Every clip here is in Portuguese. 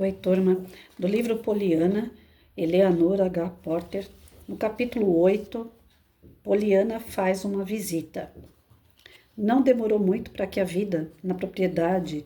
Oi, turma. Do livro Poliana, Eleanor H. Porter, no capítulo 8, Poliana faz uma visita. Não demorou muito para que a vida na propriedade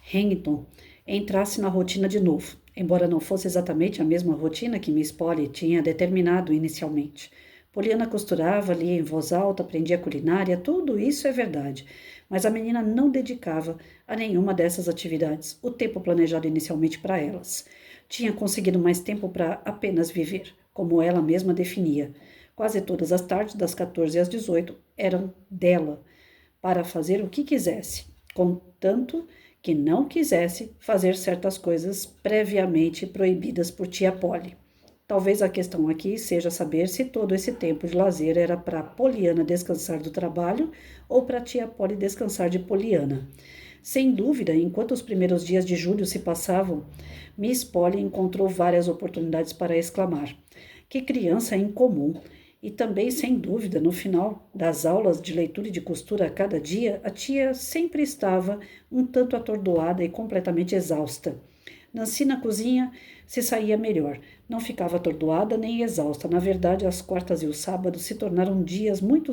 Harrington entrasse na rotina de novo, embora não fosse exatamente a mesma rotina que Miss Polly tinha determinado inicialmente. Poliana costurava, lia em voz alta, aprendia culinária, tudo isso é verdade, mas a menina não dedicava a nenhuma dessas atividades o tempo planejado inicialmente para elas. Tinha conseguido mais tempo para apenas viver, como ela mesma definia. Quase todas as tardes, das 14 às 18, eram dela, para fazer o que quisesse, contanto que não quisesse fazer certas coisas previamente proibidas por tia Polly. Talvez a questão aqui seja saber se todo esse tempo de lazer era para Poliana descansar do trabalho ou para tia Polly descansar de Poliana. Sem dúvida, enquanto os primeiros dias de julho se passavam, Miss Polly encontrou várias oportunidades para exclamar: "Que criança incomum!" E também, sem dúvida, no final das aulas de leitura e de costura a cada dia, a tia sempre estava um tanto atordoada e completamente exausta. Nancy na cozinha se saía melhor. Não ficava atordoada nem exausta. Na verdade, as quartas e os sábados se tornaram dias muito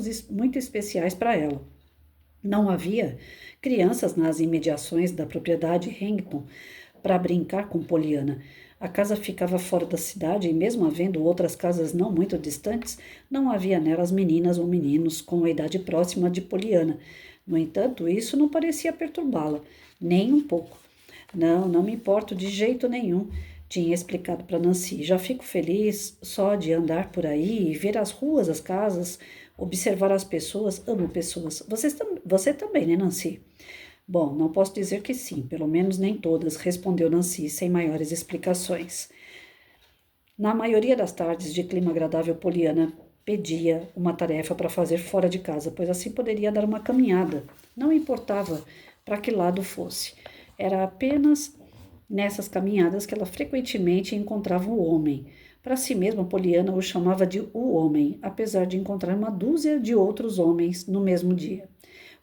especiais para ela. Não havia crianças nas imediações da propriedade Harrington para brincar com Poliana. A casa ficava fora da cidade e, mesmo havendo outras casas não muito distantes, não havia nelas meninas ou meninos com a idade próxima de Poliana. No entanto, isso não parecia perturbá-la, nem um pouco. Não me importo de jeito nenhum, tinha explicado para Nancy. Já fico feliz só de andar por aí, ver as ruas, as casas, observar as pessoas. Amo pessoas. Você também, né, Nancy? Bom, não posso dizer que sim, pelo menos nem todas, respondeu Nancy, sem maiores explicações. Na maioria das tardes de clima agradável, Poliana pedia uma tarefa para fazer fora de casa, pois assim poderia dar uma caminhada. Não importava para que lado fosse. Era apenas nessas caminhadas que ela frequentemente encontrava o homem. Para si mesma, Poliana o chamava de o homem, apesar de encontrar uma dúzia de outros homens no mesmo dia.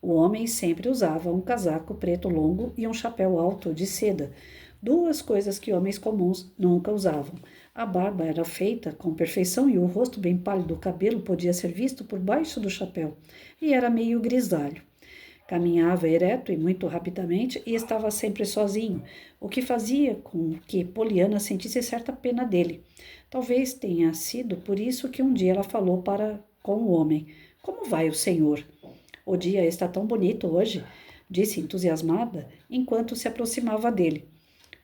O homem sempre usava um casaco preto longo e um chapéu alto de seda, duas coisas que homens comuns nunca usavam. A barba era feita com perfeição e o rosto bem pálido, o cabelo podia ser visto por baixo do chapéu e era meio grisalho. Caminhava ereto e muito rapidamente e estava sempre sozinho, o que fazia com que Poliana sentisse certa pena dele. Talvez tenha sido por isso que um dia ela falou para com o homem: "Como vai o senhor?" "O dia está tão bonito hoje", disse entusiasmada, enquanto se aproximava dele.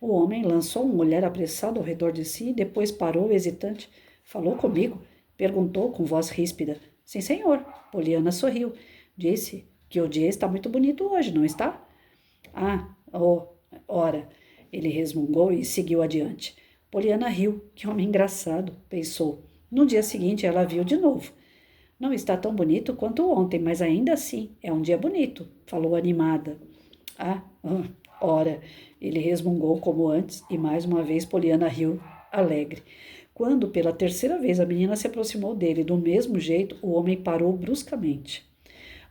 O homem lançou um olhar apressado ao redor de si, depois parou hesitante. "Falou comigo?" perguntou com voz ríspida. "Sim, senhor." Poliana sorriu. "Disse que o dia está muito bonito hoje, não está?" "Ah, ora." Ele resmungou e seguiu adiante. Poliana riu. "Que homem engraçado", pensou. No dia seguinte, ela viu de novo. "Não está tão bonito quanto ontem, mas ainda assim é um dia bonito", falou animada. Ora, ele resmungou como antes e mais uma vez Poliana riu, alegre. Quando pela terceira vez a menina se aproximou dele do mesmo jeito, o homem parou bruscamente.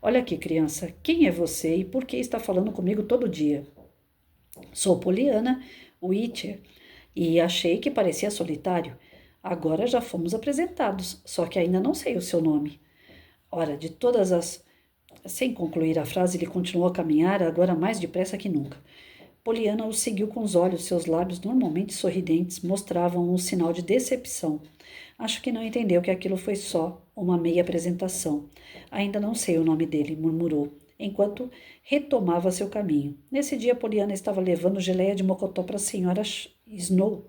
"Olha aqui, criança, quem é você e por que está falando comigo todo dia?" "Sou Poliana Whittier e achei que parecia solitário. Agora já fomos apresentados, só que ainda não sei o seu nome." Ora, de todas as... Sem concluir a frase, ele continuou a caminhar, agora mais depressa que nunca. Poliana o seguiu com os olhos, seus lábios, normalmente sorridentes, mostravam um sinal de decepção. "Acho que não entendeu que aquilo foi só uma meia apresentação. Ainda não sei o nome dele", murmurou, enquanto retomava seu caminho. Nesse dia, Poliana estava levando geleia de mocotó para a senhora Snow.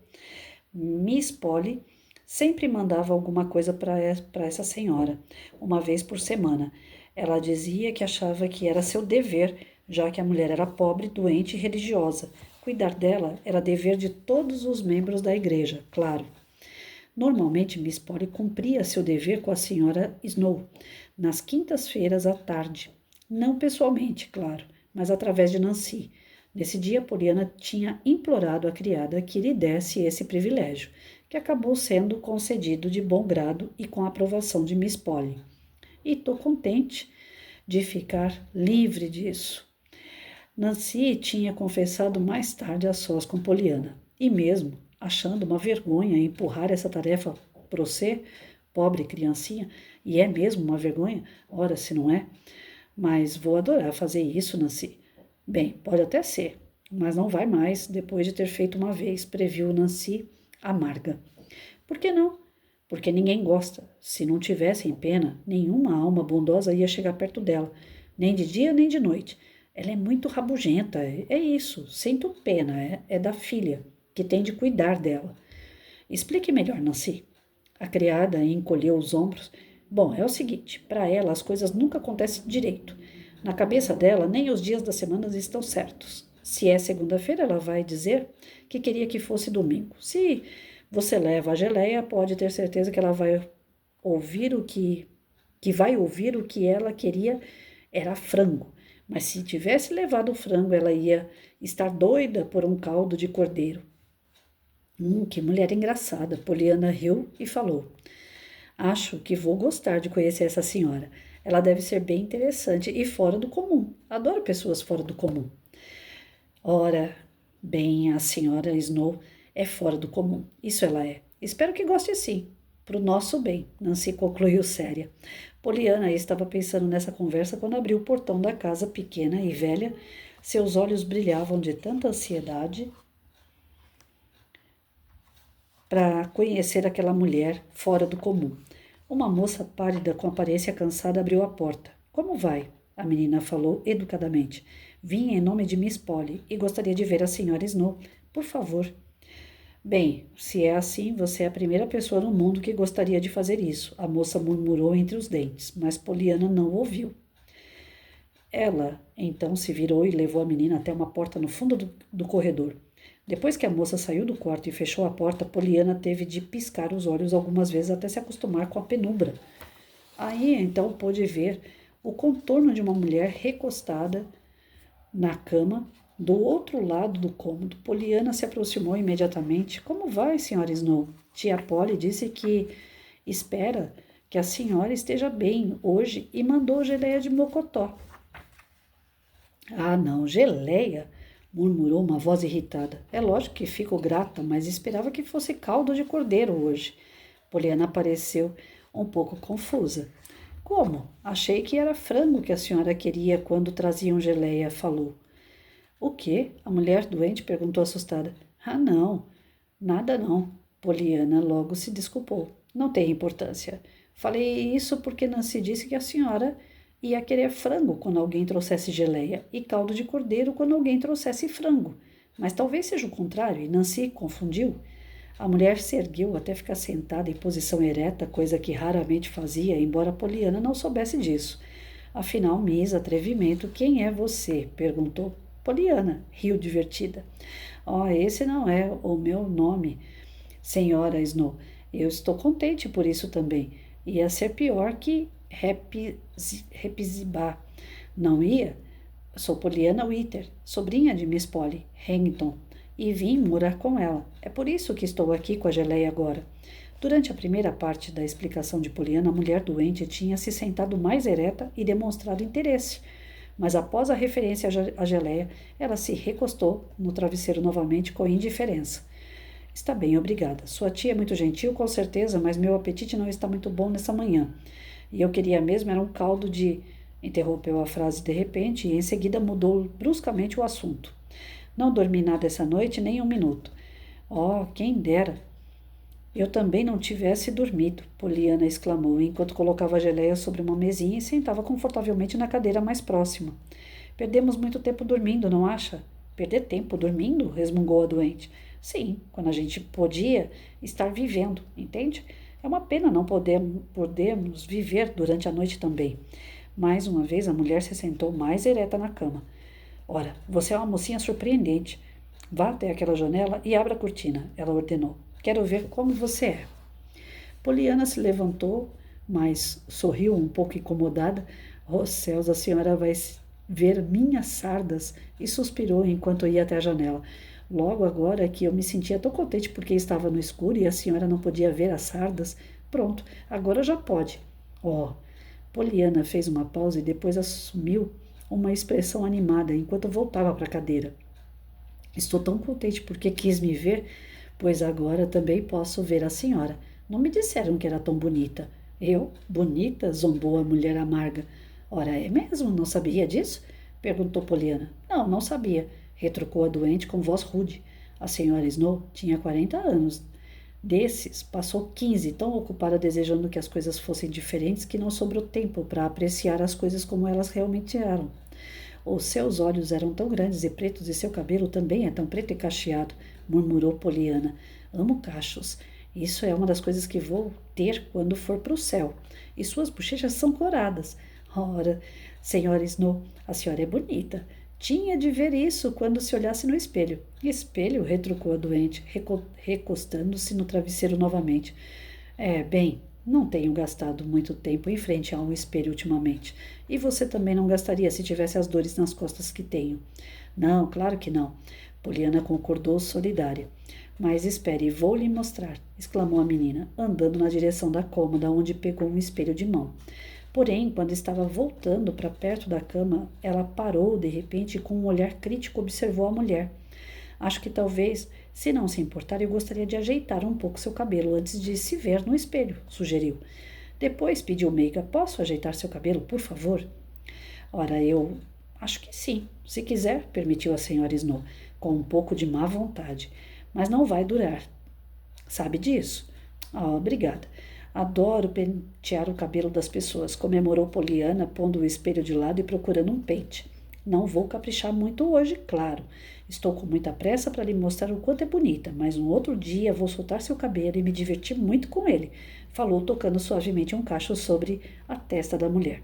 Miss Polly sempre mandava alguma coisa para essa senhora, uma vez por semana. Ela dizia que achava que era seu dever, já que a mulher era pobre, doente e religiosa. Cuidar dela era dever de todos os membros da igreja, claro. Normalmente, Miss Polly cumpria seu dever com a senhora Snow, nas quintas-feiras à tarde. Não pessoalmente, claro, mas através de Nancy. Nesse dia, Poliana tinha implorado à criada que lhe desse esse privilégio, que acabou sendo concedido de bom grado e com a aprovação de Miss Polly. E estou contente de ficar livre disso. Nancy tinha confessado mais tarde a sós com Poliana. E mesmo achando uma vergonha empurrar essa tarefa para você, pobre criancinha, e é mesmo uma vergonha, ora se não é, mas vou adorar fazer isso, Nancy. Bem, pode até ser, mas não vai mais depois de ter feito uma vez, previu Nancy, amarga. Por que não? Porque ninguém gosta. Se não tivessem pena, nenhuma alma bondosa ia chegar perto dela, nem de dia nem de noite. Ela é muito rabugenta, é isso. Sinto pena, é da filha, que tem de cuidar dela. Explique melhor, Nancy. A criada encolheu os ombros. Bom, é o seguinte: para ela as coisas nunca acontecem direito. Na cabeça dela, nem os dias da semana estão certos. Se é segunda-feira, ela vai dizer que queria que fosse domingo. Se você leva a geleia, pode ter certeza que ela vai ouvir o que ela queria era frango. Mas se tivesse levado o frango, ela ia estar doida por um caldo de cordeiro. Que mulher engraçada. Poliana riu e falou: Acho que vou gostar de conhecer essa senhora. Ela deve ser bem interessante e fora do comum. Adoro pessoas fora do comum. Ora, bem, a senhora Snow é fora do comum. Isso ela é. Espero que goste sim. Pro nosso bem, Nancy concluiu séria. Poliana estava pensando nessa conversa quando abriu o portão da casa pequena e velha. Seus olhos brilhavam de tanta ansiedade para conhecer aquela mulher fora do comum. Uma moça pálida com aparência cansada abriu a porta. Como vai? A menina falou educadamente. Vim em nome de Miss Polly e gostaria de ver a senhora Snow. Por favor. Bem, se é assim, você é a primeira pessoa no mundo que gostaria de fazer isso, a moça murmurou entre os dentes, mas Poliana não ouviu. Ela então se virou e levou a menina até uma porta no fundo do corredor. Depois que a moça saiu do quarto e fechou a porta, Poliana teve de piscar os olhos algumas vezes até se acostumar com a penumbra. Aí então pôde ver o contorno de uma mulher recostada na cama, do outro lado do cômodo. Poliana se aproximou imediatamente. Como vai, senhora Snow? Tia Polly disse que espera que a senhora esteja bem hoje e mandou geleia de mocotó. Ah, não, geleia, murmurou uma voz irritada. É lógico que fico grata, mas esperava que fosse caldo de cordeiro hoje. Poliana pareceu um pouco confusa. Como? Achei que era frango que a senhora queria quando traziam geleia, falou. O quê? A mulher doente perguntou assustada. Ah, não, nada não. Poliana logo se desculpou. Não tem importância. Falei isso porque Nancy disse que a senhora ia querer frango quando alguém trouxesse geleia e caldo de cordeiro quando alguém trouxesse frango. Mas talvez seja o contrário e Nancy confundiu. A mulher se ergueu até ficar sentada em posição ereta, coisa que raramente fazia, embora Poliana não soubesse disso. Afinal, Miss Atrevimento, quem é você? Perguntou. Poliana, riu divertida. Oh, esse não é o meu nome, senhora Snow. Eu estou contente por isso também. Ia ser pior que Repzibar. Não ia? Sou Poliana Witter, sobrinha de Miss Polly Harrington, e vim morar com ela. É por isso que estou aqui com a geleia agora. Durante a primeira parte da explicação de Poliana, a mulher doente tinha se sentado mais ereta e demonstrado interesse. Mas após a referência à geleia, ela se recostou no travesseiro novamente com indiferença. Está bem, obrigada. Sua tia é muito gentil, com certeza, mas meu apetite não está muito bom nessa manhã. E eu queria mesmo era um caldo de... Interrompeu a frase de repente e em seguida mudou bruscamente o assunto. Não dormi nada essa noite, nem um minuto. Oh, quem dera! Eu também não tivesse dormido, Poliana exclamou, enquanto colocava a geleia sobre uma mesinha e sentava confortavelmente na cadeira mais próxima. Perdemos muito tempo dormindo, não acha? Perder tempo dormindo? Resmungou a doente. Sim, quando a gente podia estar vivendo, entende? É uma pena não podermos viver durante a noite também. Mais uma vez a mulher se sentou mais ereta na cama. Ora, você é uma mocinha surpreendente. Vá até aquela janela e abra a cortina, ela ordenou. Quero ver como você é. Poliana se levantou, mas sorriu um pouco incomodada. Oh, céus, a senhora vai ver minhas sardas, e suspirou enquanto ia até a janela. Logo agora que eu me sentia tão contente porque estava no escuro e a senhora não podia ver as sardas. Pronto, agora já pode. Oh, Poliana fez uma pausa e depois assumiu uma expressão animada enquanto voltava para a cadeira. Estou tão contente porque quis me ver, pois agora também posso ver a senhora. Não me disseram que era tão bonita. Eu? Bonita? Zombou a mulher amarga. Ora, é mesmo? Não sabia disso? Perguntou Poliana. Não, não sabia, retrucou a doente com voz rude. A senhora Snow tinha 40 anos. Desses, passou 15 tão ocupada desejando que as coisas fossem diferentes que não sobrou tempo para apreciar as coisas como elas realmente eram. Os seus olhos eram tão grandes e pretos e seu cabelo também é tão preto e cacheado, murmurou Poliana. Amo cachos. Isso é uma das coisas que vou ter quando for para o céu. E suas bochechas são coradas. Ora, senhora Snow, a senhora é bonita. Tinha de ver isso quando se olhasse no espelho. Espelho, retrucou a doente, recostando-se no travesseiro novamente. Bem, não tenho gastado muito tempo em frente a um espelho ultimamente. E você também não gastaria se tivesse as dores nas costas que tenho. Não, claro que não. Poliana concordou solidária. Mas espere, vou lhe mostrar, exclamou a menina, andando na direção da cômoda, onde pegou um espelho de mão. Porém, quando estava voltando para perto da cama, ela parou de repente e com um olhar crítico observou a mulher. Acho que talvez, se não se importar, eu gostaria de ajeitar um pouco seu cabelo antes de se ver no espelho, sugeriu. Depois pediu meiga, posso ajeitar seu cabelo, por favor? Ora, eu acho que sim, se quiser, permitiu a senhora Snow, com um pouco de má vontade. Mas não vai durar. Sabe disso? Obrigada. Adoro pentear o cabelo das pessoas, comemorou Poliana, pondo o espelho de lado e procurando um pente. Não vou caprichar muito hoje, claro. Estou com muita pressa para lhe mostrar o quanto é bonita, mas um outro dia vou soltar seu cabelo e me divertir muito com ele, falou, tocando suavemente um cacho sobre a testa da mulher.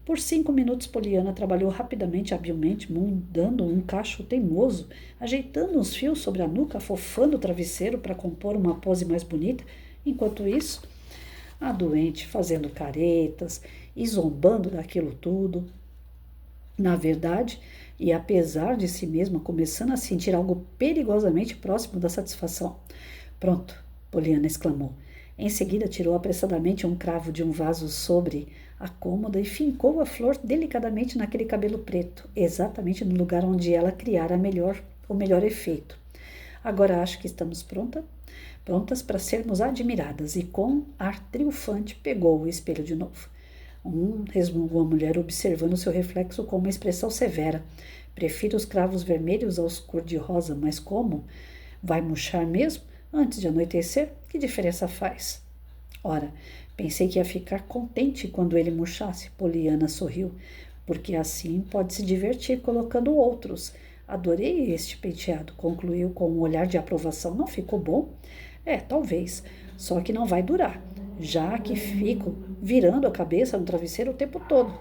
Por 5 minutos, Poliana trabalhou rapidamente, habilmente, mudando um cacho teimoso, ajeitando uns fios sobre a nuca, afofando o travesseiro para compor uma pose mais bonita. Enquanto isso, a doente fazendo caretas e zombando daquilo tudo. Na verdade, e apesar de si mesma começando a sentir algo perigosamente próximo da satisfação. Pronto, Poliana exclamou. Em seguida, tirou apressadamente um cravo de um vaso sobre a cômoda e fincou a flor delicadamente naquele cabelo preto, exatamente no lugar onde ela criara o melhor efeito. Agora acho que estamos prontas para sermos admiradas, e com ar triunfante pegou o espelho de novo. Resmungou a mulher, observando seu reflexo com uma expressão severa. Prefiro os cravos vermelhos aos cor-de-rosa, mas como? Vai murchar mesmo? Antes de anoitecer? Que diferença faz? Ora, pensei que ia ficar contente quando ele murchasse. Poliana sorriu, porque assim pode se divertir colocando outros. Adorei este penteado, concluiu com um olhar de aprovação. Não ficou bom? Talvez, só que não vai durar, já que fico virando a cabeça no travesseiro o tempo todo.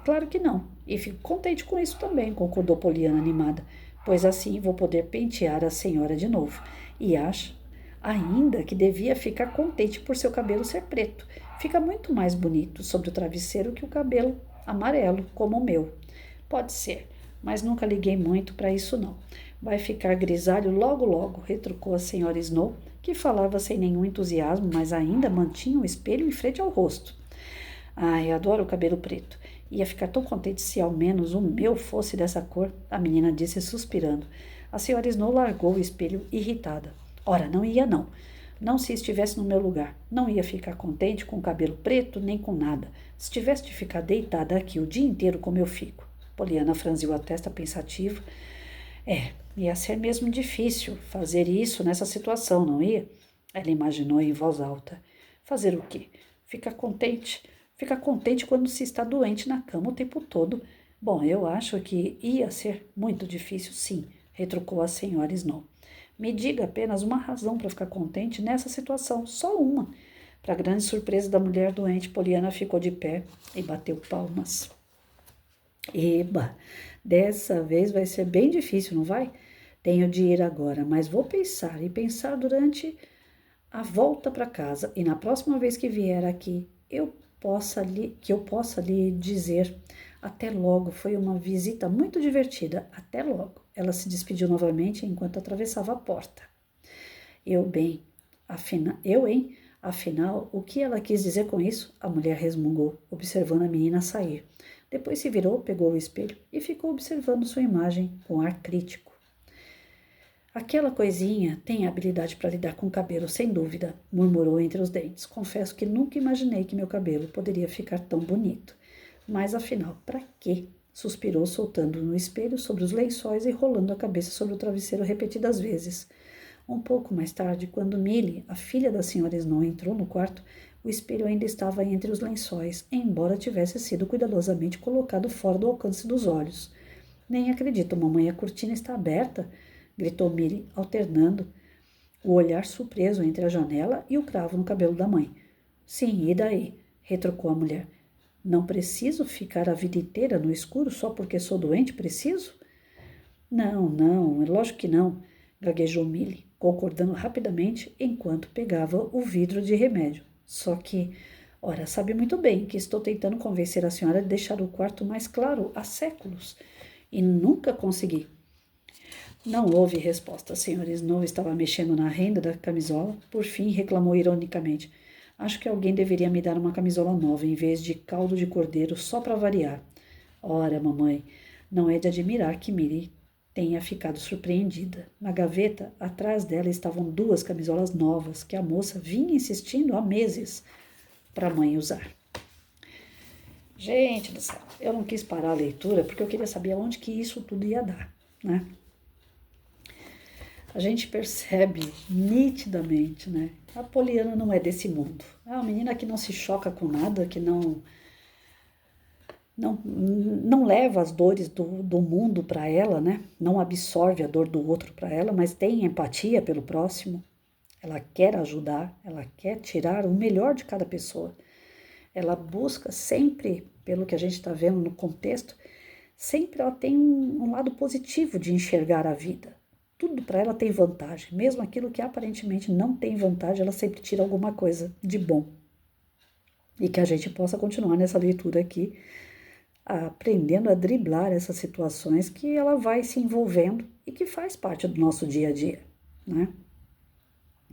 Claro que não, e fico contente com isso também, concordou Poliana animada, pois assim vou poder pentear a senhora de novo. E acha ainda que devia ficar contente por seu cabelo ser preto. Fica muito mais bonito sobre o travesseiro que o cabelo amarelo, como o meu. Pode ser, mas nunca liguei muito para isso não. Vai ficar grisalho logo logo, retrucou a senhora Snow, que falava sem nenhum entusiasmo, mas ainda mantinha o espelho em frente ao rosto. Ai, adoro o cabelo preto. Ia ficar tão contente se ao menos o meu fosse dessa cor, a menina disse suspirando. A senhora Snow largou o espelho irritada. Ora, não ia não. Não se estivesse no meu lugar. Não ia ficar contente com o cabelo preto nem com nada. Se tivesse de ficar deitada aqui o dia inteiro como eu fico. Poliana franziu a testa pensativa. Ia ser mesmo difícil fazer isso nessa situação, não ia? Ela imaginou em voz alta. Fazer o quê? Ficar contente? Ficar contente quando se está doente na cama o tempo todo. Bom, eu acho que ia ser muito difícil, sim, retrucou a senhora Snow. Me diga apenas uma razão para ficar contente nessa situação, só uma. Para grande surpresa da mulher doente, Poliana ficou de pé e bateu palmas. Eba, dessa vez vai ser bem difícil, não vai? Tenho de ir agora, mas vou pensar e pensar durante a volta para casa, e na próxima vez que vier aqui, eu possa lhe dizer até logo. Foi uma visita muito divertida. Até logo. Ela se despediu novamente enquanto atravessava a porta. Afinal, o que ela quis dizer com isso? A mulher resmungou, observando a menina sair. Depois se virou, pegou o espelho e ficou observando sua imagem com ar crítico. Aquela coisinha tem habilidade para lidar com o cabelo, sem dúvida, murmurou entre os dentes. Confesso que nunca imaginei que meu cabelo poderia ficar tão bonito. Mas afinal, para quê? Suspirou, soltando no espelho sobre os lençóis e rolando a cabeça sobre o travesseiro repetidas vezes. Um pouco mais tarde, quando Millie, a filha da senhora Snow, entrou no quarto, o espelho ainda estava entre os lençóis, embora tivesse sido cuidadosamente colocado fora do alcance dos olhos. Nem acredito, mamãe, a cortina está aberta, gritou Millie, alternando o olhar surpreso entre a janela e o cravo no cabelo da mãe. Sim, e daí? Retrucou a mulher. Não preciso ficar a vida inteira no escuro só porque sou doente, preciso? Não, é lógico que não, gaguejou Millie, concordando rapidamente enquanto pegava o vidro de remédio. Só que, ora, sabe muito bem que estou tentando convencer a senhora de deixar o quarto mais claro há séculos e nunca consegui. Não houve resposta. A senhora Snow estava mexendo na renda da camisola. Por fim, reclamou ironicamente. Acho que alguém deveria me dar uma camisola nova em vez de caldo de cordeiro só para variar. Ora, mamãe, não é de admirar que Millie tenha ficado surpreendida. Na gaveta, atrás dela estavam 2 camisolas novas que a moça vinha insistindo há meses para a mãe usar. Gente do céu, eu não quis parar a leitura porque eu queria saber aonde que isso tudo ia dar, né? A gente percebe nitidamente, né? A Poliana não é desse mundo. É uma menina que não se choca com nada, que não leva as dores do mundo para ela, né? Não absorve a dor do outro para ela, mas tem empatia pelo próximo. Ela quer ajudar, ela quer tirar o melhor de cada pessoa. Ela busca sempre, pelo que a gente está vendo no contexto, sempre ela tem um lado positivo de enxergar a vida. Tudo para ela tem vantagem, mesmo aquilo que aparentemente não tem vantagem, ela sempre tira alguma coisa de bom. E que a gente possa continuar nessa leitura aqui, aprendendo a driblar essas situações que ela vai se envolvendo e que faz parte do nosso dia a dia, né?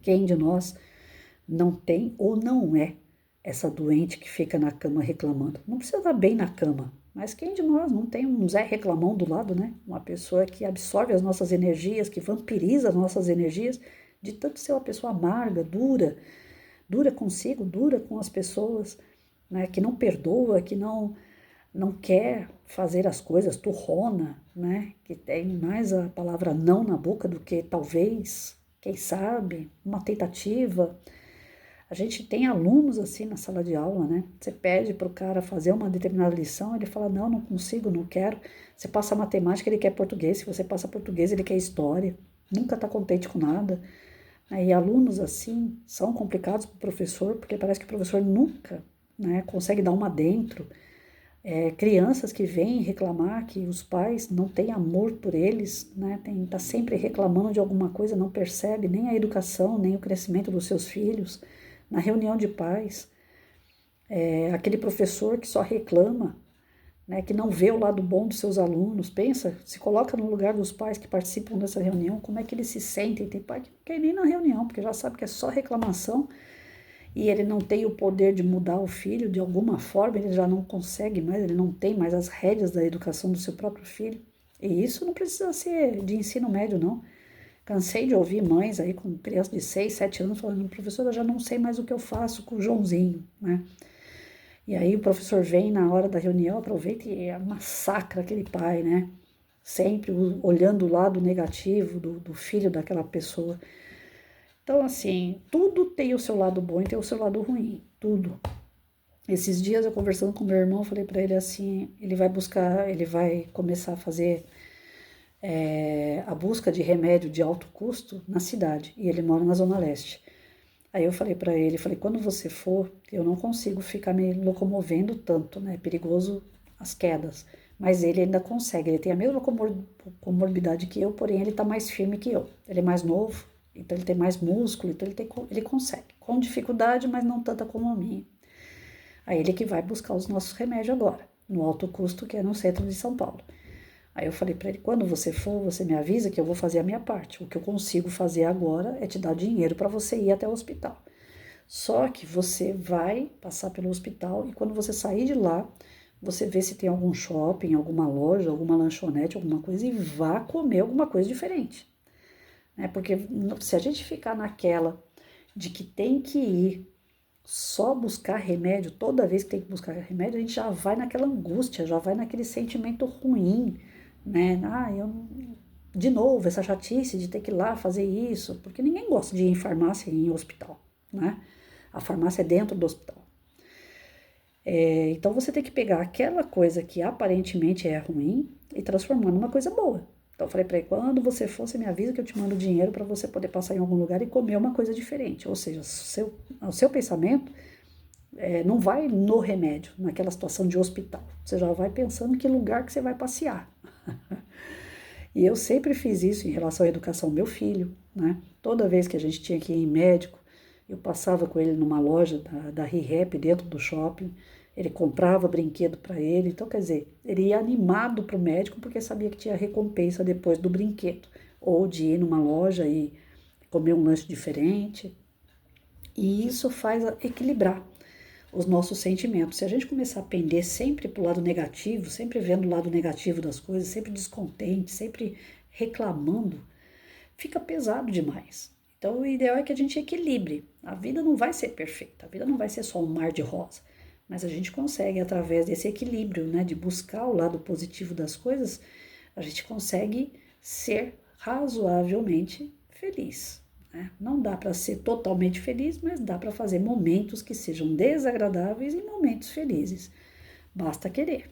Quem de nós não tem ou não é essa doente que fica na cama reclamando? Não precisa estar bem na cama, mas quem de nós não tem um Zé Reclamão do lado, né? Uma pessoa que absorve as nossas energias, que vampiriza as nossas energias, de tanto ser uma pessoa amarga, dura consigo, dura com as pessoas, né? Que não perdoa, que não quer fazer as coisas, turrona, né? Que tem mais a palavra não na boca do que talvez, quem sabe, uma tentativa. A gente tem alunos assim na sala de aula, né? Você pede para o cara fazer uma determinada lição, ele fala, não consigo, não quero. Você passa matemática, ele quer português. Se você passa português, ele quer história. Nunca está contente com nada. E alunos assim são complicados para o professor, porque parece que o professor nunca, né, consegue dar uma dentro. Crianças que vêm reclamar que os pais não têm amor por eles, né? Tá sempre reclamando de alguma coisa, não percebe nem a educação, nem o crescimento dos seus filhos. Na reunião de pais, aquele professor que só reclama, né, que não vê o lado bom dos seus alunos. Pensa, se coloca no lugar dos pais que participam dessa reunião, como é que eles se sentem? Tem pai que não quer ir nem na reunião, porque já sabe que é só reclamação, e ele não tem o poder de mudar o filho de alguma forma, ele já não consegue mais, ele não tem mais as rédeas da educação do seu próprio filho. E isso não precisa ser de ensino médio, não. Cansei de ouvir mães aí com crianças de 6, 7 anos falando, professora, eu já não sei mais o que eu faço com o Joãozinho, né? E aí o professor vem na hora da reunião, aproveita e massacra aquele pai, né? Sempre olhando o lado negativo do filho daquela pessoa. Então, assim, tudo tem o seu lado bom e tem o seu lado ruim, tudo. Esses dias eu conversando com meu irmão, falei para ele assim, ele vai começar a fazer a busca de remédio de alto custo na cidade, e ele mora na Zona Leste. Aí eu falei para ele, quando você for, eu não consigo ficar me locomovendo tanto, né? É perigoso as quedas. Mas ele ainda consegue, ele tem a mesma comorbidade que eu, porém ele tá mais firme que eu. Ele é mais novo, então ele tem mais músculo, então ele consegue. Com dificuldade, mas não tanta como a minha. Aí ele que vai buscar os nossos remédios agora, no alto custo, que é no centro de São Paulo. Aí eu falei para ele, quando você for, você me avisa que eu vou fazer a minha parte. O que eu consigo fazer agora é te dar dinheiro para você ir até o hospital. Só que você vai passar pelo hospital e quando você sair de lá, você vê se tem algum shopping, alguma loja, alguma lanchonete, alguma coisa e vá comer alguma coisa diferente. né? Porque se a gente ficar naquela de que tem que ir só buscar remédio, toda vez que tem que buscar remédio, a gente já vai naquela angústia, já vai naquele sentimento ruim, né? De novo, essa chatice de ter que ir lá fazer isso, porque ninguém gosta de ir em farmácia e em hospital, né? A farmácia é dentro do hospital. Então você tem que pegar aquela coisa que aparentemente é ruim e transformar numa coisa boa. Então eu falei para ele, quando você for, você me avisa que eu te mando dinheiro para você poder passar em algum lugar e comer uma coisa diferente. Ou seja, o seu pensamento não vai no remédio, naquela situação de hospital. Você já vai pensando em que lugar que você vai passear. E eu sempre fiz isso em relação à educação do meu filho, né? Toda vez que a gente tinha que ir em médico, eu passava com ele numa loja da ReHap dentro do shopping, ele comprava brinquedo para ele. Então, quer dizer, ele ia animado para o médico porque sabia que tinha recompensa depois do brinquedo, ou de ir numa loja e comer um lanche diferente. E isso faz equilibrar os nossos sentimentos. Se a gente começar a pender sempre para o lado negativo, sempre vendo o lado negativo das coisas, sempre descontente, sempre reclamando, fica pesado demais. Então, o ideal é que a gente equilibre. A vida não vai ser perfeita, a vida não vai ser só um mar de rosa, mas a gente consegue, através desse equilíbrio, né, de buscar o lado positivo das coisas, a gente consegue ser razoavelmente feliz. Né? Não dá para ser totalmente feliz, mas dá para fazer momentos que sejam desagradáveis e momentos felizes. Basta querer.